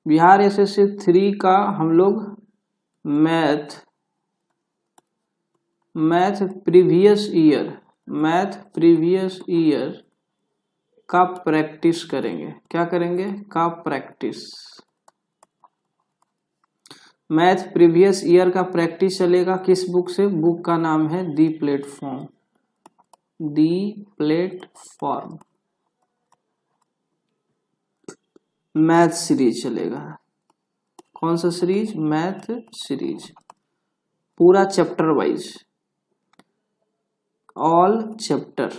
Bihar SSC 3 का हम लोग मैथ प्रीवियस ईयर का प्रैक्टिस करेंगे। क्या करेंगे? का प्रैक्टिस। मैथ प्रीवियस ईयर का प्रैक्टिस चलेगा किस बुक से? बुक का नाम है दी प्लेटफॉर्म मैथ सीरीज चलेगा। कौन सा सीरीज? मैथ सीरीज, पूरा चैप्टर वाइज, ऑल चैप्टर।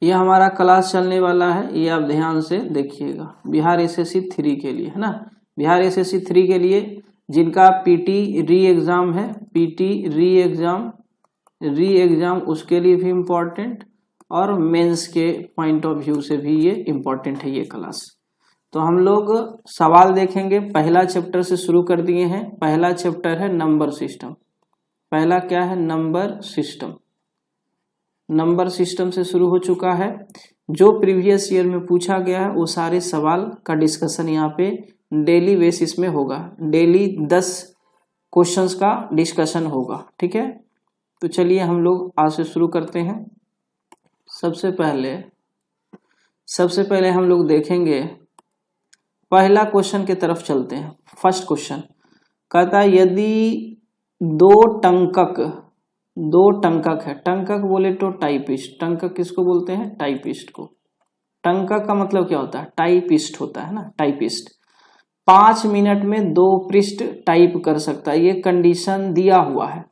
यह हमारा क्लास चलने वाला है, ये आप ध्यान से देखिएगा। बिहार एसएससी 3 के लिए है ना। बिहार एसएससी 3 के लिए जिनका पीटी री एग्जाम है, पीटी री एग्जाम उसके लिए भी इम्पोर्टेंट, और मेंस के पॉइंट ऑफ व्यू से भी ये इम्पोर्टेंट है ये क्लास। तो हम लोग सवाल देखेंगे। पहला चैप्टर से शुरू कर दिए हैं। पहला चैप्टर है नंबर सिस्टम। पहला क्या है? Number system. नंबर सिस्टम से शुरू हो चुका है। जो प्रीवियस ईयर में पूछा गया है वो सारे सवाल का डिस्कशन यहाँ पे डेली बेसिस में होगा। डेली 10 क्वेश्चंस का डिस्कशन होगा। ठीक है, तो चलिए हम लोग आज से शुरू करते हैं। सबसे पहले हम लोग देखेंगे, पहला क्वेश्चन की तरफ चलते हैं। फर्स्ट क्वेश्चन कहता है यदि दो टंकक है। टंकक बोले तो टाइपिस्ट। टंकक किसको बोलते हैं? टाइपिस्ट को। टंकक का मतलब क्या होता है? टाइपिस्ट होता है ना, टाइपिस्ट। 5 मिनट में 2 पृष्ठ टाइप कर सकता है। ये कंडीशन दिया हुआ है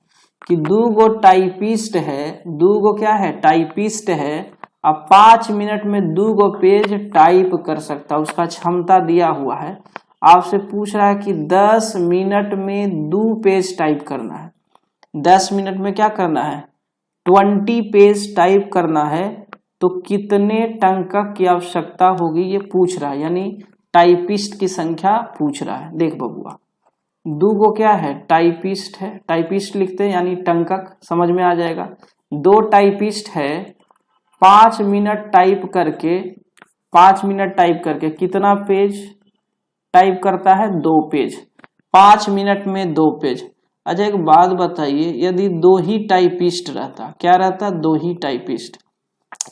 कि 2 टाइपिस्ट है, 2 क्या है? टाइपिस्ट है। अब 5 मिनट में 2 पेज टाइप कर सकता है, उसका क्षमता दिया हुआ है। आपसे पूछ रहा है कि 10 मिनट में 2 पेज टाइप करना है। 10 मिनट में क्या करना है? 20 पेज टाइप करना है। तो कितने टंकक की आवश्यकता होगी ये पूछ रहा है, यानी टाइपिस्ट की संख्या पूछ रहा है। देख बबुआ, 2 क्या है? टाइपिस्ट है। टाइपिस्ट लिखते हैं यानी टंकक, समझ में आ जाएगा। 2 टाइपिस्ट है। 5 मिनट टाइप करके कितना पेज टाइप करता है? 2 पेज। 5 मिनट में 2 पेज। अच्छा एक बात बताइए, यदि 2 ही टाइपिस्ट रहता, क्या रहता? 2 ही टाइपिस्ट,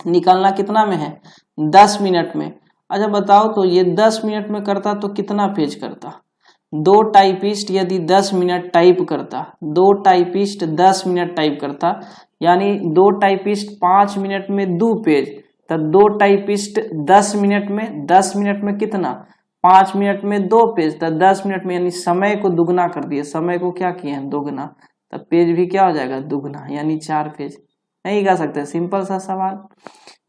निकालना कितना में है? 10 मिनट में। अच्छा बताओ तो ये 10 मिनट में करता तो कितना पेज करता? 2 टाइपिस्ट यदि 10 मिनट टाइप करता, 2 टाइपिस्ट 10 मिनट टाइप करता, यानी 2 टाइपिस्ट 5 मिनट में 2 पेज, तब 2 टाइपिस्ट 10 मिनट में कितना? 5 मिनट में 2 पेज, तब 10 मिनट में, यानी समय को दुगना कर दिए। समय को क्या किए हैं? दुगना। तब पेज भी क्या हो जाएगा? दुगना, यानी 4 पेज। नहीं कह सकते? सिंपल सा सवाल।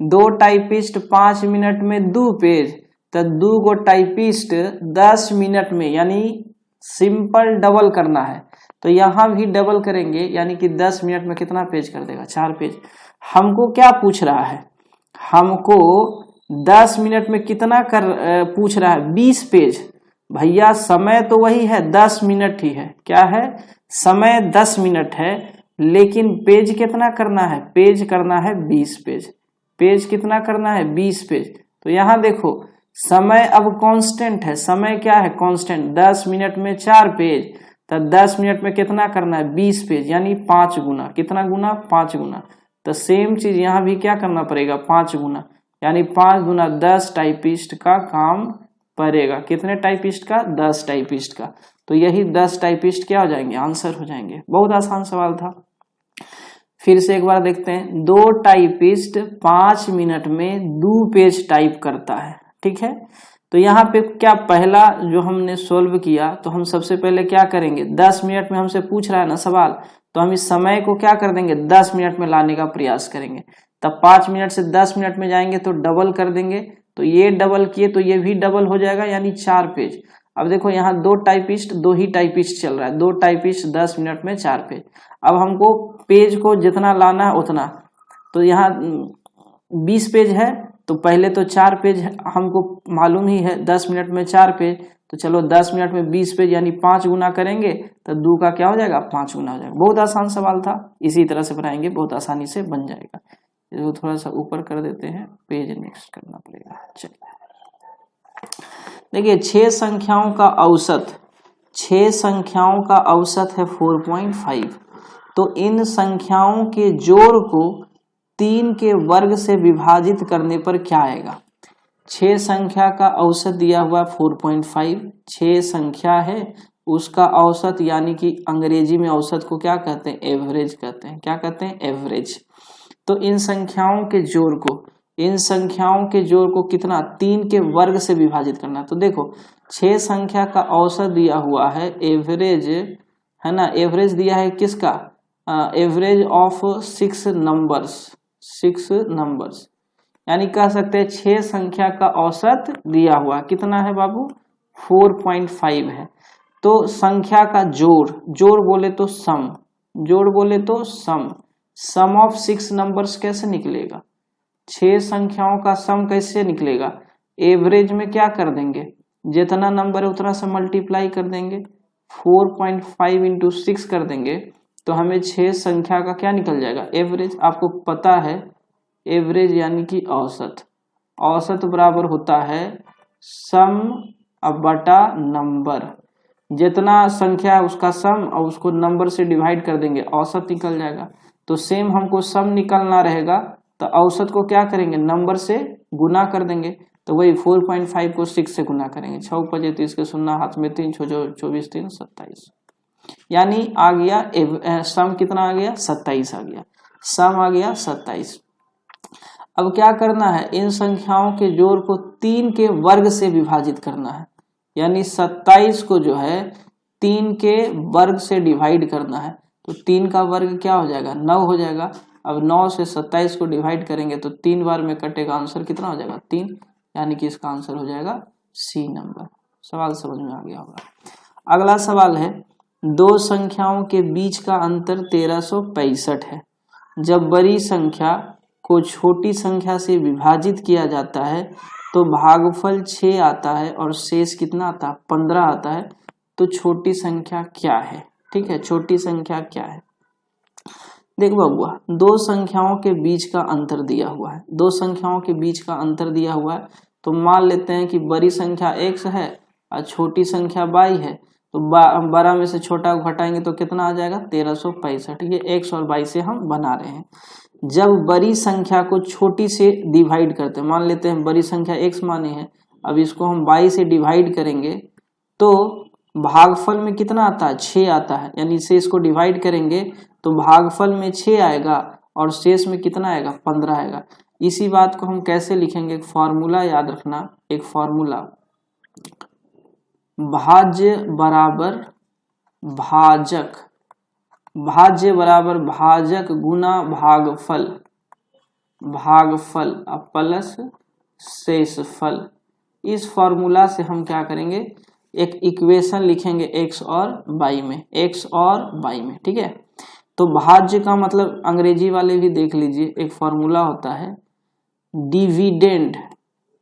2 टाइपिस्ट 5 मिनट में 2 पेज, तब 2 टाइपिस्ट 10 मिनट में, यानी सिंपल डबल करना है। तो यहां भी डबल करेंगे, यानी कि 10 मिनट में कितना पेज कर देगा? 4 पेज। हमको क्या पूछ रहा है? हमको 10 मिनट में कितना पूछ रहा है? 20 पेज। भैया समय तो वही है, 10 मिनट ही है। क्या है? समय 10 मिनट है, लेकिन पेज कितना करना है? पेज करना है 20 पेज। पेज कितना करना है? 20 पेज। तो यहां देखो, समय अब कांस्टेंट है। समय क्या है? कांस्टेंट। 10 मिनट में 4 पेज, तब 10 मिनट में कितना करना है? 20 पेज, यानी 5 गुना। कितना गुना? 5 गुना। तो सेम चीज यहां भी क्या करना पड़ेगा? 5 गुना, यानी 5 गुना 10 टाइपिस्ट का काम पड़ेगा। कितने टाइपिस्ट का? 10 टाइपिस्ट का। तो यही 10 टाइपिस्ट क्या हो जाएंगे? आंसर हो जाएंगे। बहुत आसान सवाल था। फिर से एक बार देखते हैं। 2 टाइपिस्ट 5 मिनट में 2 पेज टाइप करता है। ठीक है, तो यहाँ पे क्या पहला जो हमने सोल्व किया, तो हम सबसे पहले क्या करेंगे? 10 मिनट में हमसे पूछ रहा है ना सवाल, तो हम इस समय को क्या कर देंगे? 10 मिनट में लाने का प्रयास करेंगे। तब 5 मिनट से 10 मिनट में जाएंगे तो डबल कर देंगे। तो ये डबल किए तो ये भी डबल हो जाएगा, यानी 4 पेज। अब देखो यहाँ 2 टाइपिस्ट, 2 ही टाइपिस्ट चल रहा है। 2 टाइपिस्ट 10 मिनट में 4 पेज। अब हमको पेज को जितना लाना है उतना, तो यहाँ 20 पेज है, तो पहले तो 4 पेज हमको मालूम ही है। 10 मिनट में 4 पेज, तो चलो 10 मिनट में 20 पेज, यानी 5 गुना करेंगे तो 2 का क्या हो जाएगा? 5 गुना हो जाएगा। बहुत आसान सवाल था, इसी तरह से बनाएंगे, बहुत आसानी से बन जाएगा। इसको थोड़ा सा ऊपर कर देते हैं, पेज नेक्स्ट करना पड़ेगा। चलिए देखिए 6 संख्याओं का औसत है 4.5। तो इन संख्याओं के जोड़ को 3 के वर्ग से विभाजित करने पर क्या आएगा। 6 संख्या का औसत दिया हुआ 4.5, 6 संख्या है उसका औसत, यानी कि अंग्रेजी में औसत को क्या कहते हैं, एवरेज कहते हैं। क्या कहते हैं, एवरेज। तो इन संख्याओं के जोड़ को कितना, 3 के वर्ग से विभाजित करना। तो देखो 6 संख्या का औसत दिया हुआ है, एवरेज है ना, एवरेज दिया है किसका, एवरेज ऑफ 6 नंबर्स, यानी कह सकते हैं 6 संख्या का औसत दिया हुआ कितना है बाबू, 4.5 है। तो संख्या का जोड़ बोले तो सम ऑफ 6 नंबर्स कैसे निकलेगा, 6 संख्याओं का सम कैसे निकलेगा, एवरेज में क्या कर देंगे, जितना नंबर है उतना से मल्टीप्लाई कर देंगे, 4.5 इंटू 6 कर देंगे तो हमें 6 संख्या का क्या निकल जाएगा, एवरेज। आपको पता है एवरेज यानी कि औसत बराबर होता है सम बटा नंबर, जितना संख्या है उसका सम और उसको नंबर से डिवाइड कर देंगे, औसत निकल जाएगा। तो सेम हमको सम निकलना रहेगा तो औसत को क्या करेंगे, नंबर से गुना कर देंगे। तो वही 4.5 को 6 से गुना करेंगे, 6 पचे 30 के 0 हाथ में 3 24 3 27, यानी आ गया सम कितना आ गया, 27 आ गया, सम आ गया 27। अब क्या करना है, इन संख्याओं के जोड़ को 3 के वर्ग से विभाजित करना है, यानी 27 को जो है 3 के वर्ग से डिवाइड करना है। तो 3 का वर्ग क्या हो जाएगा, 9 हो जाएगा। अब 9 से 27 को डिवाइड करेंगे तो 3 बार में कटेगा, आंसर कितना हो जाएगा, 3, यानी कि इसका आंसर हो जाएगा सी नंबर। सवाल समझ में आ गया होगा। अगला सवाल है, 2 संख्याओं के बीच का अंतर 1365 है। जब बड़ी संख्या को छोटी संख्या से विभाजित किया जाता है तो भागफल 6 आता है और शेष कितना आता है, 15 आता है। तो छोटी संख्या क्या है, ठीक है, छोटी संख्या क्या है। देखो बबुआ, 2 संख्याओं के बीच का अंतर दिया हुआ है, 2 संख्याओं के बीच का अंतर दिया हुआ है। तो मान लेते हैं कि बड़ी संख्या x है और छोटी संख्या y है। तो 12 में से छोटा को घटाएंगे तो कितना आ जाएगा, 1365। ये x और y से हम बना रहे हैं। जब बड़ी संख्या को छोटी से डिवाइड करते हैं, मान लेते हैं बड़ी संख्या x माने है, अब इसको हम y से डिवाइड करेंगे तो भागफल में कितना आता है, 6 आता है, यानी से इसको डिवाइड करेंगे तो भागफल में 6 आएगा और शेष में कितना आएगा, 15 आएगा। इसी बात को हम कैसे लिखेंगे, एक फॉर्मूला याद रखना, एक फॉर्मूला, भाज्य बराबर भाजक गुना भागफल प्लस शेषफल। इस फॉर्मूला से हम क्या करेंगे, एक इक्वेशन लिखेंगे x और y में, ठीक है। तो भाज्य का मतलब अंग्रेजी वाले भी देख लीजिए, एक फॉर्मूला होता है डिविडेंड।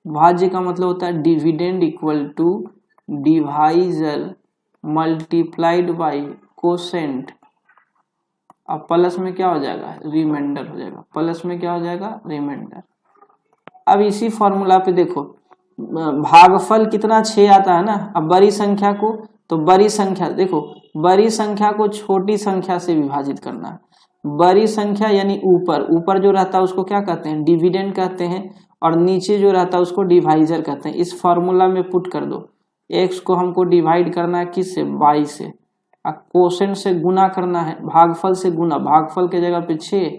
भाज्य का मतलब होता है dividend equal to divisor multiplied by quotient, अब प्लस में क्या हो जाएगा, रिमाइंडर हो जाएगा, प्लस में क्या हो जाएगा, रिमाइंडर। अब इसी फॉर्मूला पे देखो, भागफल कितना 6 आता है ना। अब बड़ी संख्या को, तो बड़ी संख्या देखो, बड़ी संख्या को छोटी संख्या से विभाजित करना है। बड़ी संख्या यानी ऊपर जो रहता है उसको क्या कहते हैं, डिविडेंड कहते हैं, और नीचे जो रहता है उसको डिवाइजर कहते हैं। इस फॉर्मूला में पुट कर दो, x को हमको डिवाइड करना है किससे, y से, कोसेंट से गुना करना है, भागफल से गुना, भागफल के जगह पे 6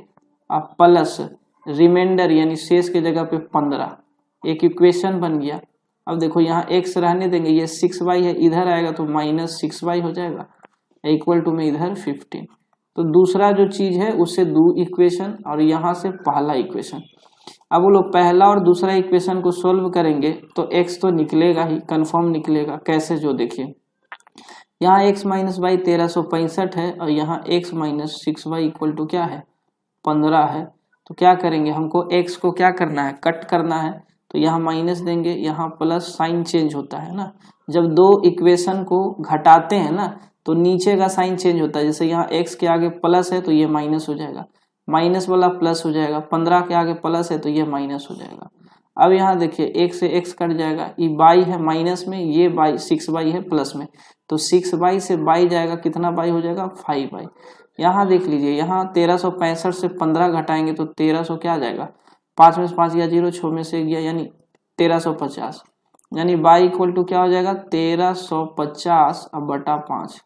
और प्लस रिमाइंडर यानी शेष के जगह पे 15। एक इक्वेशन बन गया। अब देखो यहाँ x रहने देंगे, ये 6y है, इधर आएगा तो -6y हो जाएगा, इक्वल टू में इधर 15। तो दूसरा जो चीज है उससे 2 इक्वेशन और यहाँ से पहला इक्वेशन। अब वो लोग पहला और दूसरा इक्वेशन को सोल्व करेंगे तो x तो निकलेगा ही, कंफर्म निकलेगा। कैसे, जो देखिए यहाँ x माइनस वाई 1365 है और यहाँ x minus 6y equal to क्या है, 15 है। तो क्या करेंगे, हमको x को क्या करना है, कट करना है। तो यहाँ माइनस देंगे, यहाँ प्लस, साइन चेंज होता है ना। जब 2 इक्वेशन को घटाते हैं ना तो नीचे का साइन चेंज होता है। जैसे यहाँ x के आगे प्लस है तो ये माइनस हो जाएगा, माइनस वाला प्लस हो जाएगा, 15 के आगे प्लस है तो ये माइनस हो जाएगा। अब यहाँ देखिए एक से x कट जाएगा, ये बाई है माइनस में, ये बाई 6y है प्लस में, तो 6y से बाई जाएगा, कितना बाई हो जाएगा 5y। यहाँ देख लीजिए, यहाँ 1365 से 15 घटाएंगे तो 1300 क्या आ जाएगा, 5 में से 5 गया 0, 6 में से गया यानी 1350, यानी बाई इक्वल टू क्या हो जाएगा 1350 अब बटा 5,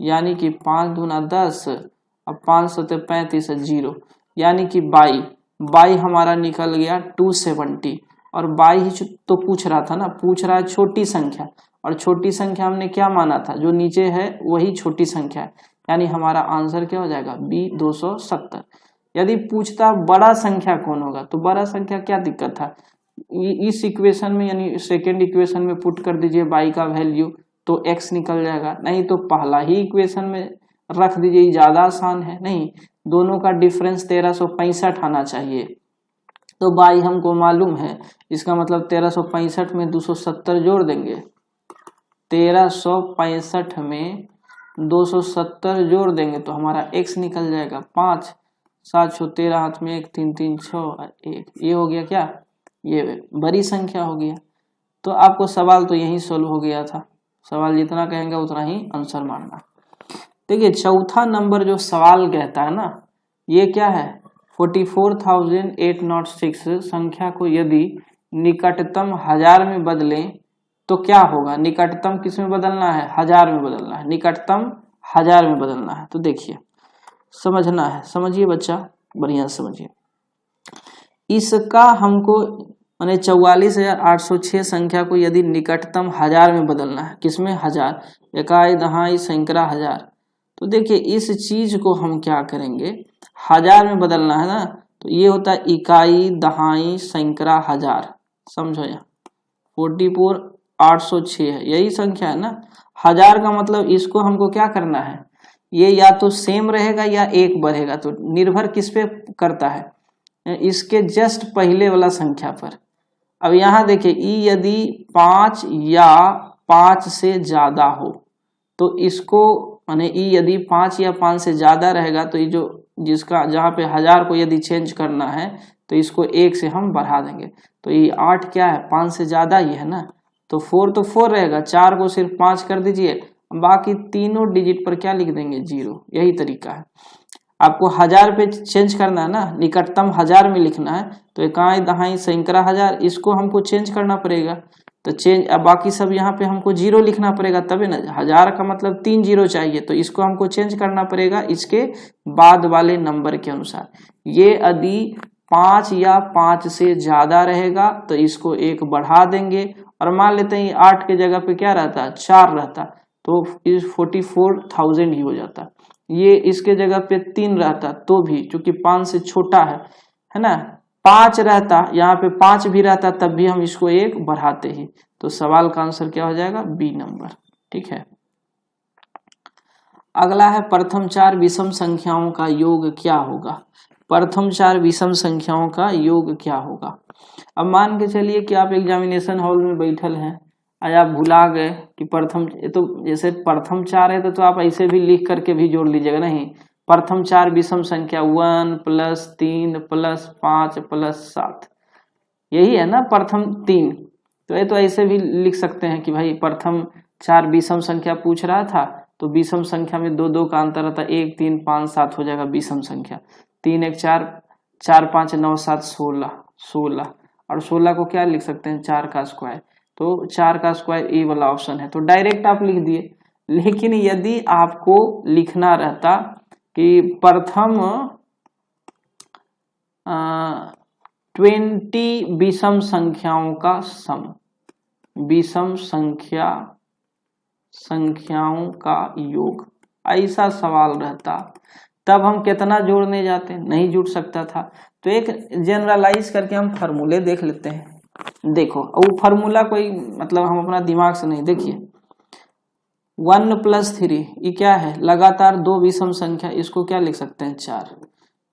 यानी कि 5 दूना 10 अब 5 सते 35 0, यानी कि बाई हमारा निकल गया 270। और बाई ही तो पूछ रहा था ना, पूछ रहा है छोटी संख्या, और छोटी संख्या हमने क्या माना था, जो नीचे है वही छोटी संख्या है, यानी हमारा आंसर क्या हो जाएगा बी 270। यदि पूछता बड़ा संख्या कौन होगा, तो बड़ा संख्या क्या दिक्कत था, इस इक्वेशन में यानी सेकेंड इक्वेशन में पुट कर दीजिए बाई का वैल्यू तो x निकल जाएगा, नहीं तो पहला ही इक्वेशन में रख दीजिए, ज्यादा आसान है। नहीं, दोनों का डिफरेंस 1365 आना चाहिए, तो बाई हमको मालूम है, इसका मतलब 1365 में 270 जोड़ देंगे, 1365 में 270 जोड़ देंगे तो हमारा x निकल जाएगा 5, 7 6 13, हाथ में 1 3 3 6 1, ये हो गया क्या, ये बड़ी संख्या हो गया। तो आपको सवाल तो यही सोल्व हो गया था, सवाल जितना कहेंगे उतना ही आंसर मानना। देखिए चौथा नंबर जो सवाल कहता है ना, ये क्या है, 44,806 संख्या को यदि निकटतम 1000 में बदलें तो क्या होगा। निकटतम किस में बदलना है, 1000 में बदलना है, निकटतम 1000 में बदलना है। तो देखिए समझना है, समझिए बच्चा, बढ़िया समझिए। इसका हमको माने 44,806 संख्या को यदि निकटतम 1000 में बदलना है, किसमें 1000, इकाई दहाई सैकड़ा हजार। तो देखिए इस चीज को हम क्या करेंगे, 1000 में बदलना है ना, तो ये होता है इकाई दहाई सैकड़ा हजार, समझो यहाँ 44,806 है, यही संख्या है ना। 1000 का मतलब इसको हमको क्या करना है, ये या तो सेम रहेगा या एक बढ़ेगा, तो निर्भर किस पे करता है, इसके जस्ट पहले वाला संख्या पर। अब यहाँ देखिए ई यदि 5 या 5 से ज्यादा हो तो इसको माने ई यदि 5 या 5 से ज्यादा रहेगा तो ये जो जिसका जहाँ पे 1000 को यदि चेंज करना है तो इसको 1 से हम बढ़ा देंगे, तो ये 8 क्या है 5 से ज्यादा ही है ना, तो 4 तो 4 रहेगा, 4 को सिर्फ 5 कर दीजिए, बाकी तीनों डिजिट पर क्या लिख देंगे 0। यही तरीका है, आपको 1000 पे चेंज करना है ना, निकटतम 1000 में लिखना है, तो इकाई दहाई सैकड़ा हजार इसको हमको चेंज करना पड़ेगा, तो चेंज अब बाकी सब यहाँ पे हमको 0 लिखना पड़ेगा, तभी ना 1000 का मतलब 3 0 चाहिए, तो इसको हमको चेंज करना पड़ेगा इसके बाद वाले नंबर के अनुसार। ये यदि 5 या 5 से ज्यादा रहेगा तो इसको 1 बढ़ा देंगे, और मान लेते हैं 8 के जगह पे क्या रहता 4 रहता, तो इस 44,000 ही हो जाता। ये इसके जगह पे 3 रहता तो भी, चूंकि 5 से छोटा है ना, 5 रहता, यहाँ पे 5 भी रहता तब भी हम इसको 1 बढ़ाते ही, तो सवाल का आंसर क्या हो जाएगा बी नंबर। ठीक है, अगला है प्रथम 4 विषम संख्याओं का योग क्या होगा। प्रथम 4 विषम संख्याओं का योग क्या होगा। अब मान के चलिए कि आप एग्जामिनेशन हॉल में बैठल हैं, आज आप भुला गए कि प्रथम, तो जैसे प्रथम 4 है तो आप ऐसे भी लिख करके भी जोड़ लीजिएगा, नहीं प्रथम 4 विषम संख्या 1 + 3 + 5 + 7, यही है ना प्रथम 3, तो ये तो ऐसे भी लिख सकते हैं कि भाई प्रथम 4 विषम संख्या पूछ रहा था, तो विषम संख्या में 2 2 का अंतर रहता है, 1 3 5 7 हो जाएगा विषम संख्या, 3 1 4 4 5 9 7 16, और 16 को क्या लिख सकते हैं 4 का स्क्वायर, तो 4 का स्क्वायर ए वाला ऑप्शन है, तो डायरेक्ट आप लिख दिए। लेकिन यदि आपको लिखना रहता कि प्रथम 20 विषम संख्याओं का सम, विषम संख्याओं का योग, ऐसा सवाल रहता, तब हम कितना जोड़ने जाते, नहीं जुड़ सकता था। तो एक जनरलाइज करके हम फार्मूले देख लेते हैं। देखो वो फार्मूला कोई मतलब हम अपना दिमाग से नहीं, देखिए 1 + 3 ये क्या है, लगातार 2 विषम संख्या, इसको क्या लिख सकते हैं 4,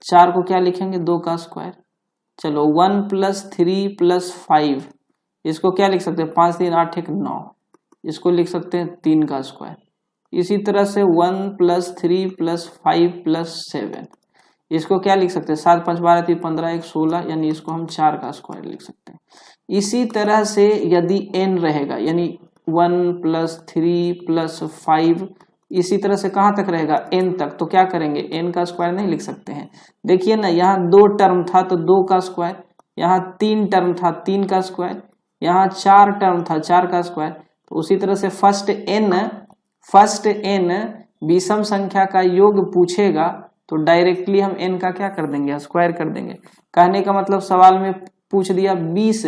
4 को क्या लिखेंगे 2 का स्क्वायर। चलो 1 + 3 + 5 इसको क्या लिख सकते हैं 5 3 8 1 9, इसको लिख सकते हैं 3 का स्क्वायर। इसी तरह से 1 + 3 + 5 + 7 इसको क्या लिख सकते हैं 7 5 12 3 15 1 16, यानी इसको हम 4 का स्क्वायर लिख सकते हैं। इसी तरह से यदि n रहेगा यानी 1 + 3 + 5 इसी तरह से कहाँ तक रहेगा n तक, तो क्या करेंगे n का स्क्वायर नहीं लिख सकते हैं। देखिए ना यहाँ 2 टर्म था तो 2 का स्क्वायर, यहाँ 3 टर्म था 3 का स्क्वायर, यहाँ 4 टर्म था 4 का स्क्वायर। तो उसी तरह से फर्स्ट n विषम संख्या का योग पूछेगा तो डायरेक्टली हम n का क्या कर देंगे स्क्वायर कर देंगे। कहने का मतलब सवाल में पूछ दिया 20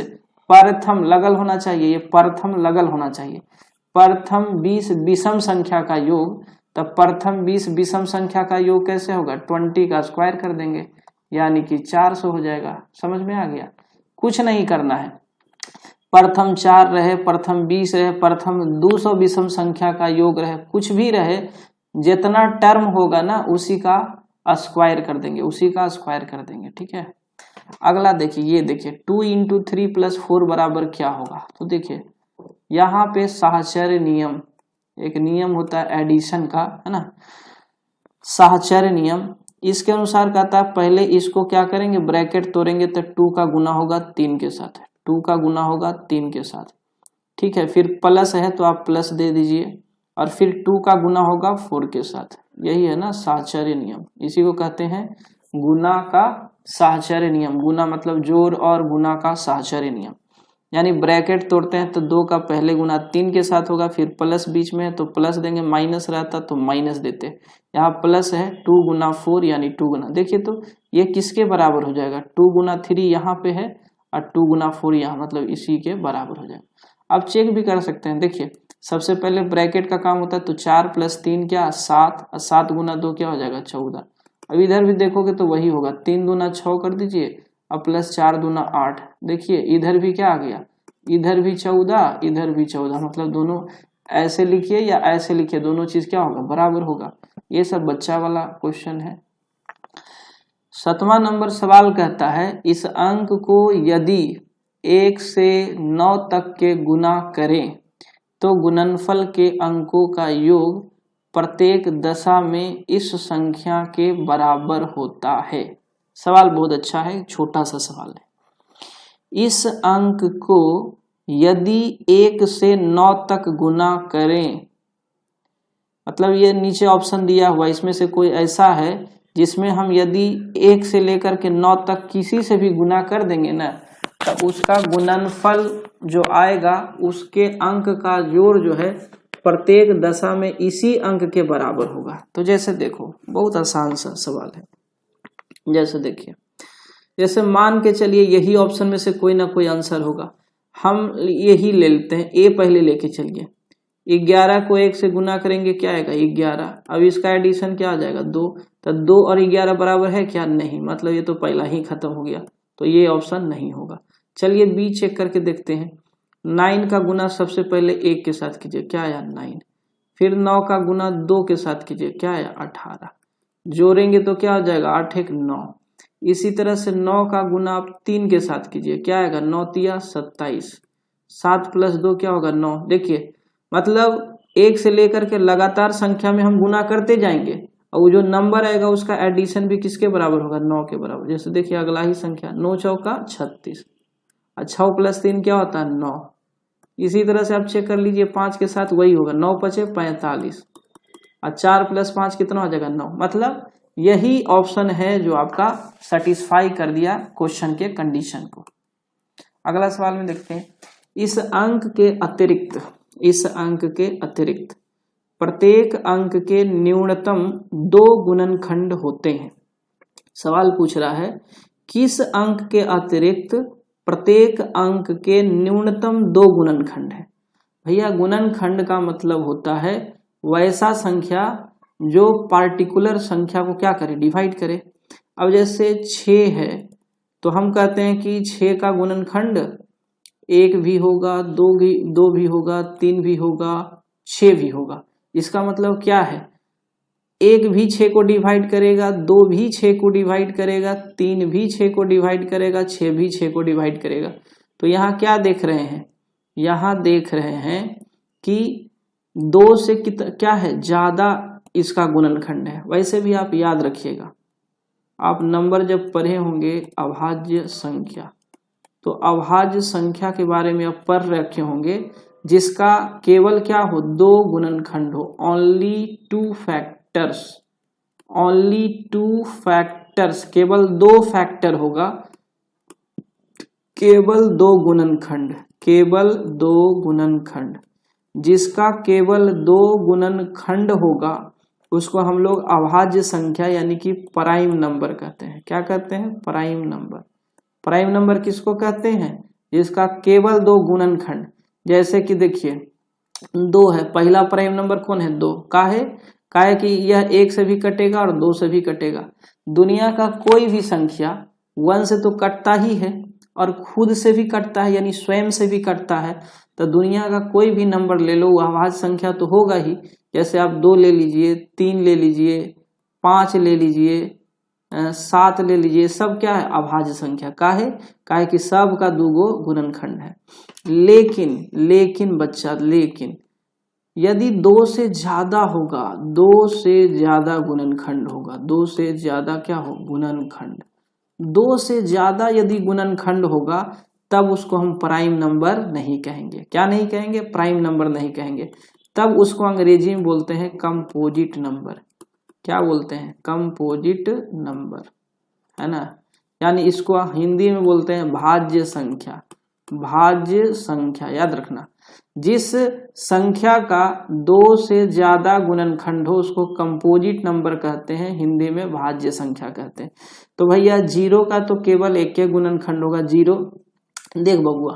प्रथम लगल होना चाहिए, ये प्रथम लगल होना चाहिए, प्रथम 20 विषम संख्या का योग, तब प्रथम 20 विषम संख्या का योग कैसे होगा 20 का स्क्वायर कर देंगे यानी कि 400 हो जाएगा। समझ में आ गया, कुछ नहीं करना है, प्रथम 4 रहे, प्रथम 20 रहे, प्रथम 200 विषम संख्या का योग रहे, कुछ भी रहे, जितना टर्म होगा ना उसी का स्क्वायर कर देंगे, उसी का स्क्वायर कर देंगे। ठीक है, अगला देखिए, ये देखिए 2 × 3 + 4 बराबर क्या होगा। तो देखिए यहाँ पे साहचर्य नियम, एक नियम होता है एडिशन का, है ना, साहचर्य नियम, इसके अनुसार कहता है पहले इसको क्या करेंगे ब्रैकेट तोड़ेंगे तो 2 का गुना होगा 3 के साथ, 2 का गुना होगा 3 के साथ। ठीक है, फिर प्लस है तो आप प्लस दे दीजिए और फिर 2 का गुना होगा 4 के साथ। यही है ना साहचर्य नियम, इसी को कहते हैं गुना का साहचर्य नियम। गुना मतलब जोड़ और गुना का साहचर्य नियम, यानी ब्रैकेट तोड़ते हैं तो 2 का पहले गुना 3 के साथ होगा, फिर प्लस बीच में है तो प्लस देंगे, माइनस रहता तो माइनस देते। यहाँ प्लस है 2 × 4 यानी 2 गुना, देखिए तो ये किसके बराबर हो जाएगा 2 × 3 यहाँ पे है और 2 × 4 यहाँ, मतलब इसी के बराबर हो जाएगा। अब चेक भी कर सकते हैं, देखिए सबसे पहले ब्रैकेट का काम होता है तो 4 + 3 क्या 7, और 7 × 2 क्या हो जाएगा 14। अब इधर भी देखोगे तो वही होगा, 3 दूना 6 कर दीजिए और प्लस 4 दूना 8। देखिए इधर भी क्या आ गया, इधर भी 14 इधर भी 14, मतलब दोनों ऐसे लिखिए या ऐसे लिखिए, दोनों चीज क्या होगा बराबर होगा। ये सब बच्चा वाला क्वेश्चन है। 7वां नंबर सवाल कहता है इस अंक को यदि 1 से 9 तक के गुना करें तो गुणनफल के अंकों का योग प्रत्येक दशा में इस संख्या के बराबर होता है। सवाल बहुत अच्छा है, छोटा सा सवाल है। इस अंक को यदि 1 से 9 तक गुना करें, मतलब ये नीचे ऑप्शन दिया हुआ, इसमें से कोई ऐसा है जिसमें हम यदि 1 से लेकर के 9 तक किसी से भी गुना कर देंगे ना तो उसका गुणनफल जो आएगा उसके अंक का जोड़ जो है प्रत्येक दशा में इसी अंक के बराबर होगा। तो जैसे देखो बहुत आसान सा सवाल है, जैसे देखिए, जैसे मान के चलिए यही ऑप्शन में से कोई ना कोई आंसर होगा, हम यही ले लेते हैं, ए पहले लेके चलिए। 11 को 1 से गुना करेंगे क्या आएगा 11, अब इसका एडिशन क्या आ जाएगा 2, तो 2 और 11 बराबर है क्या नहीं, मतलब ये तो पहला ही खत्म हो गया, तो ये ऑप्शन नहीं होगा। चलिए बी चेक करके देखते हैं। 9 का गुना सबसे पहले 1 के साथ कीजिए, क्या आया 9, फिर 9 का गुना 2 के साथ कीजिए, क्या आया 18, जोड़ेंगे तो क्या हो जाएगा 8 1 9। इसी तरह से 9 का गुना आप 3 के साथ कीजिए, क्या आएगा 9 3 27, 7 + 2 क्या होगा 9। देखिए मतलब 1 से लेकर के लगातार संख्या में हम गुना करते जाएंगे और वो जो नंबर आएगा उसका एडिशन भी किसके बराबर होगा 9 के बराबर। जैसे देखिए अगला ही संख्या 9 चौका 36, 6 + 3 क्या होता है 9। इसी तरह से आप चेक कर लीजिए 5 के साथ वही होगा, 9 × 5 = 45 और 4 + 5 कितना हो जाएगा 9। मतलब यही ऑप्शन है जो आपका सेटिस्फाई कर दिया क्वेश्चन के कंडीशन को। अगला सवाल में देखते हैं, इस अंक के अतिरिक्त प्रत्येक अंक के न्यूनतम 2 गुणनखंड होते हैं। सवाल पूछ रहा है किस अंक के अतिरिक्त प्रत्येक अंक के न्यूनतम 2 गुणनखंड है। भैया गुणनखंड का मतलब होता है वैसा संख्या जो पार्टिकुलर संख्या को क्या करे डिवाइड करे। अब जैसे 6 है तो हम कहते हैं कि 6 का गुणनखंड 1 भी होगा, 2 भी होगा, 3 भी होगा, 6 भी होगा। इसका मतलब क्या है 1 भी 6 को डिवाइड करेगा, 2 भी 6 को डिवाइड करेगा, 3 भी 6 को डिवाइड करेगा, 6 भी 6 को डिवाइड करेगा। तो यहाँ क्या देख रहे हैं, यहाँ देख रहे हैं कि 2 से क्या है ज्यादा इसका गुणनखंड है। वैसे भी आप याद रखिएगा, आप नंबर जब पढ़े होंगे अभाज्य संख्या, तो अभाज्य संख्या के बारे में आप पढ़ रखे होंगे जिसका केवल क्या हो, 2 गुणनखंड हो, ओनली 2 फैक्टर्स, ओनली 2 फैक्टर्स, केवल 2 फैक्टर होगा, केवल 2 गुणनखंड, केवल 2 गुणनखंड, जिसका केवल 2 गुणनखंड होगा उसको हम लोग अभाज्य संख्या यानी कि प्राइम नंबर कहते हैं। क्या कहते हैं? Prime number. प्राइम नंबर किसको कहते हैं? जिसका केवल 2 गुणनखंड, जैसे कि देखिए 2 है, पहला प्राइम नंबर कौन है? 2। काहे कि यह 1 से भी कटेगा और 2 से भी कटेगा। दुनिया का कोई भी संख्या 1 से तो कटता ही है और खुद से भी कटता है, यानी स्वयं से भी कटता है। तो दुनिया का कोई भी नंबर ले लो, वह अभाज्य संख्या तो होगा ही। जैसे आप 2 ले लीजिए, 3 ले लीजिए, 5 ले लीजिए, 7 ले लीजिए, सब क्या है? अभाज्य संख्या। काहे कि सब का 2 गुणनखंड है। लेकिन बच्चा, लेकिन यदि 2 से ज्यादा होगा, 2 से ज्यादा गुणनखंड होगा, 2 से ज्यादा क्या हो? गुणनखंड। 2 से ज्यादा यदि गुणनखंड होगा तब उसको हम प्राइम नंबर नहीं कहेंगे। क्या नहीं कहेंगे? प्राइम नंबर नहीं कहेंगे। तब उसको अंग्रेजी में बोलते हैं कंपोजिट नंबर। क्या बोलते हैं? कंपोजिट नंबर, है ना। यानी इसको हिंदी में बोलते हैं भाज्य संख्या। भाज्य संख्या याद रखना, जिस संख्या का 2 से ज्यादा गुणनखंड हो उसको कंपोजिट नंबर कहते हैं, हिंदी में भाज्य संख्या कहते हैं। तो भैया 0 का तो केवल एक ही गुणनखंड होगा, 0। देख बबुआ,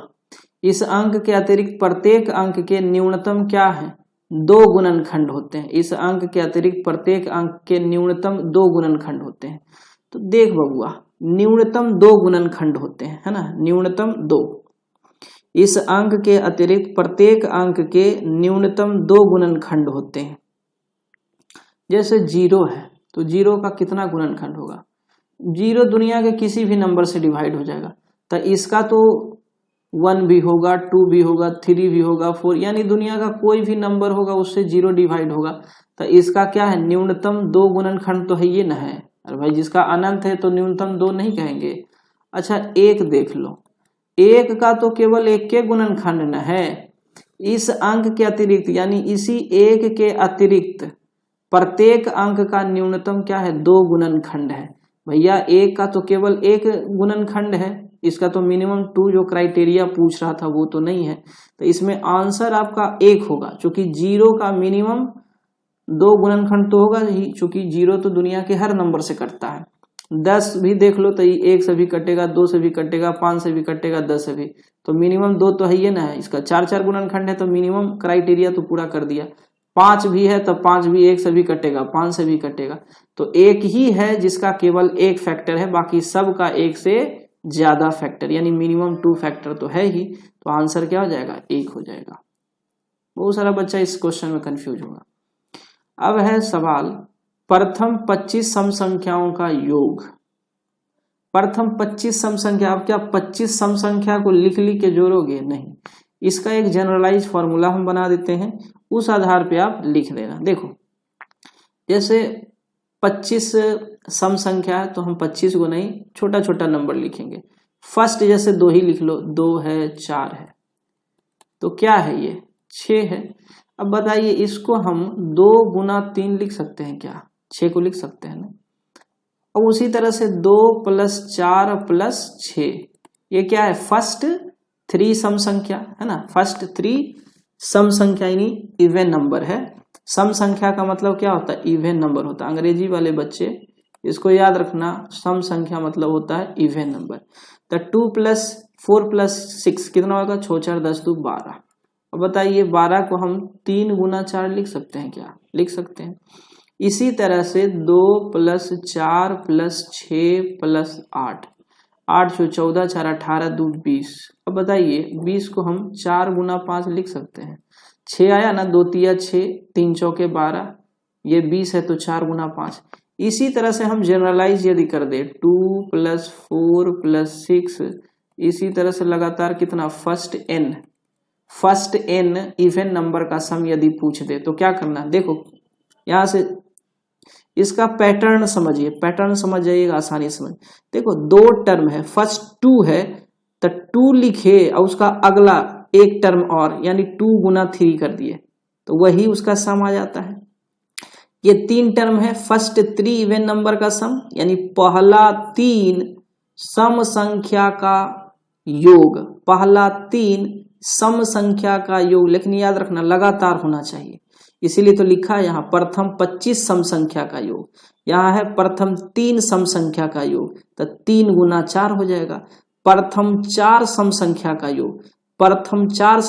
इस अंक के अतिरिक्त प्रत्येक अंक के न्यूनतम क्या है? 2 गुणनखंड होते हैं। इस अंक के अतिरिक्त प्रत्येक अंक के न्यूनतम 2 गुणनखंड होते हैं। तो देख बबुआ, न्यूनतम 2 गुणनखंड होते हैं, है ना, न्यूनतम 2। इस अंक के अतिरिक्त प्रत्येक अंक के न्यूनतम 2 गुणनखंड होते हैं। जैसे 0 है तो 0 का कितना गुणनखंड होगा? 0 दुनिया के किसी भी नंबर से डिवाइड हो जाएगा, तो इसका तो 1 भी होगा, 2 भी होगा, 3 भी होगा, 4, यानी दुनिया का कोई भी नंबर होगा उससे 0 डिवाइड होगा। तो इसका क्या है? न्यूनतम 2 गुणनखंड तो है ये ना है। अरे भाई, जिसका अनंत है तो न्यूनतम 2 नहीं कहेंगे। अच्छा 1 देख लो, 1 का तो केवल एक के गुणनखंड न है। इस अंक के अतिरिक्त यानी इसी 1 के अतिरिक्त प्रत्येक अंक का न्यूनतम क्या है? 2 गुणनखंड है। भैया 1 का तो केवल एक गुणनखंड है, इसका तो मिनिमम 2 जो क्राइटेरिया पूछ रहा था वो तो नहीं है। तो इसमें आंसर आपका 1 होगा, क्योंकि 0 का मिनिमम 2 गुणनखंड तो होगा ही, क्योंकि 0 तो दुनिया के हर नंबर से कटता है। 10 भी देख लो तो 1 से भी कटेगा, 2 से भी कटेगा, 5 से भी कटेगा, 10 से भी, तो मिनिमम 2 तो है ही ना है। इसका 4 गुणनखंड है तो मिनिमम क्राइटेरिया तो पूरा कर दिया। 5 भी है तो 5 भी 1 से भी कटेगा, 5 से भी कटेगा। तो 1 ही है जिसका केवल 1 फैक्टर है, बाकी सब का 1 से ज्यादा फैक्टर यानी मिनिमम 2 फैक्टर तो है ही। तो आंसर क्या हो जाएगा? 1 हो जाएगा। बहुत सारा बच्चा इस क्वेश्चन में कंफ्यूज होगा। अब है सवाल, प्रथम 25 सम संख्याओं का योग। प्रथम 25 सम संख्या, अब क्या 25 सम संख्या को लिख के जोड़ोगे? नहीं, इसका एक जनरलाइज फॉर्मूला हम बना देते हैं, उस आधार पे आप लिख लेना। देखो जैसे 25 सम संख्या है तो हम 25 को नहीं, छोटा छोटा नंबर लिखेंगे। फर्स्ट जैसे 2 ही लिख लो, 2 है, 4 है, तो क्या है ये? 6 है। अब बताइए इसको हम 2 गुना 3 लिख सकते हैं क्या? 6 को लिख सकते हैं ना। और उसी तरह से 2 + 4 + 6, ये क्या है? फर्स्ट 3 सम संख्या है ना। फर्स्ट 3 सम संख्या यानी इवन नंबर है। सम संख्या का मतलब क्या होता है? इवन नंबर होता है। अंग्रेजी वाले बच्चे इसको याद रखना, सम संख्या मतलब होता है इवन नंबर। तो 2 + 4 + 6 कितना होगा? 6 4 10 2 12। अब बताइए 12 को हम 3 गुना 4 लिख सकते हैं क्या? लिख सकते हैं। इसी तरह से 2 + 4 + 6 + 8, 8 × 14 4 18 2 20। अब बताइए 20 को हम 4 गुना 5 लिख सकते हैं। 6 आया ना, 2 × 3 = 6, 3 × 4 = 12, ये 20 है तो 4 गुना 5। इसी तरह से हम जनरलाइज यदि कर दे 2 + 4 + 6, इसी तरह से लगातार कितना? फर्स्ट n इवन नंबर का सम यदि पूछ दे तो क्या करना? देखो यहां से इसका पैटर्न समझिए, पैटर्न समझ जाइएगा, आसानी समझ। देखो 2 टर्म है, फर्स्ट 2 है तो 2 लिखे और उसका अगला एक टर्म और यानी 2 गुना 3 कर दिए तो वही उसका सम आ जाता है। ये 3 टर्म है, फर्स्ट 3 इवन नंबर का सम यानी पहला 3 सम संख्या का योग, पहला 3 सम संख्या का योग, लेकिन याद रखना लगातार होना चाहिए, इसीलिए तो लिखा है यहाँ प्रथम 25 सम संख्या का योग, यहाँ है प्रथम 3 सम संख्या का योग, तो 3 गुना 4 हो जाएगा। प्रथम 4 सम संख्या का योग, प्रथम 4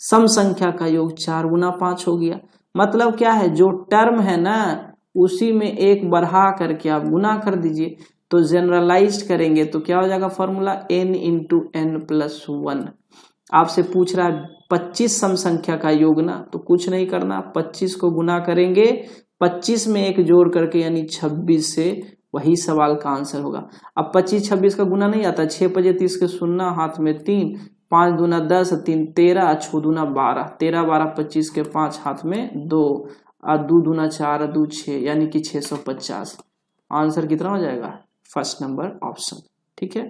सम संख्या का योग 4 गुना 5 हो गया। मतलब क्या है, जो टर्म है ना उसी में एक बढ़ा करके आप गुना कर दीजिए, तो जनरलाइज करेंगे तो क्या हो जाएगा formula n into n plus 1। आपसे पूछ रहा है 25 सम संख्या का योग ना, तो कुछ नहीं करना, 25 को गुना करेंगे 25 में एक जोड़ करके यानी 26 से, वही सवाल का आंसर होगा। अब 25 26 का गुना नहीं आता, 6 पजे 30 के 0 हाथ में 3, 5 दूना 10, 3 13, 6 दूना 12, 13 12 25 के 5 हाथ में 2 और 2 दूना 4 2 6 यानी कि 650। आंसर कितना हो जाएगा, फर्स्ट नंबर ऑप्शन। ठीक है,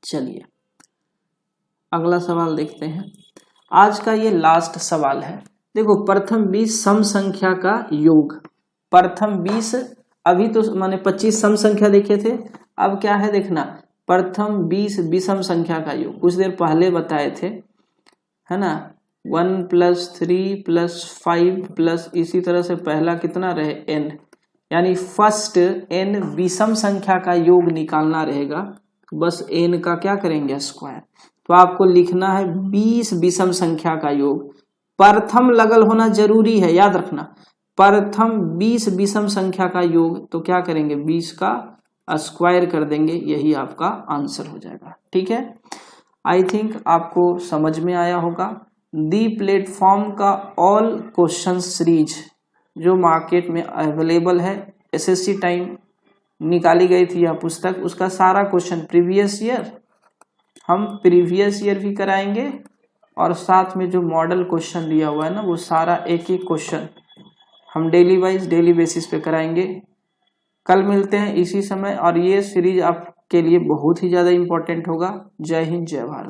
चलिए अगला सवाल देखते हैं। आज का ये लास्ट सवाल है। देखो प्रथम 20 सम संख्या का योग, प्रथम 20 अभी तो माने 25 सम संख्या देखे थे, अब क्या है देखना, प्रथम 20 विषम संख्या का योग कुछ देर पहले बताए थे, है ना, 1 + 3 + 5 प्लस इसी तरह से पहला कितना रहे n, यानी फर्स्ट n विषम संख्या का योग निकालना रहेगा, बस n का क्या करेंगे स्क्वायर। तो आपको लिखना है 20 विषम संख्या का योग, प्रथम लगल होना जरूरी है, याद रखना, प्रथम 20 विषम संख्या का योग, तो क्या करेंगे 20 का स्क्वायर कर देंगे, यही आपका आंसर हो जाएगा। ठीक है, आई थिंक आपको समझ में आया होगा। दी प्लेटफॉर्म का ऑल क्वेश्चन सीरीज जो मार्केट में अवेलेबल है, एसएससी टाइम निकाली गई थी यह पुस्तक, उसका सारा क्वेश्चन प्रीवियस ईयर, हम प्रीवियस ईयर भी कराएंगे और साथ में जो मॉडल क्वेश्चन दिया हुआ है ना वो सारा एक एक क्वेश्चन हम डेली बेसिस पे कराएंगे। कल मिलते हैं इसी समय, और ये सीरीज आपके लिए बहुत ही ज़्यादा इम्पोर्टेंट होगा। जय हिंद, जय भारत।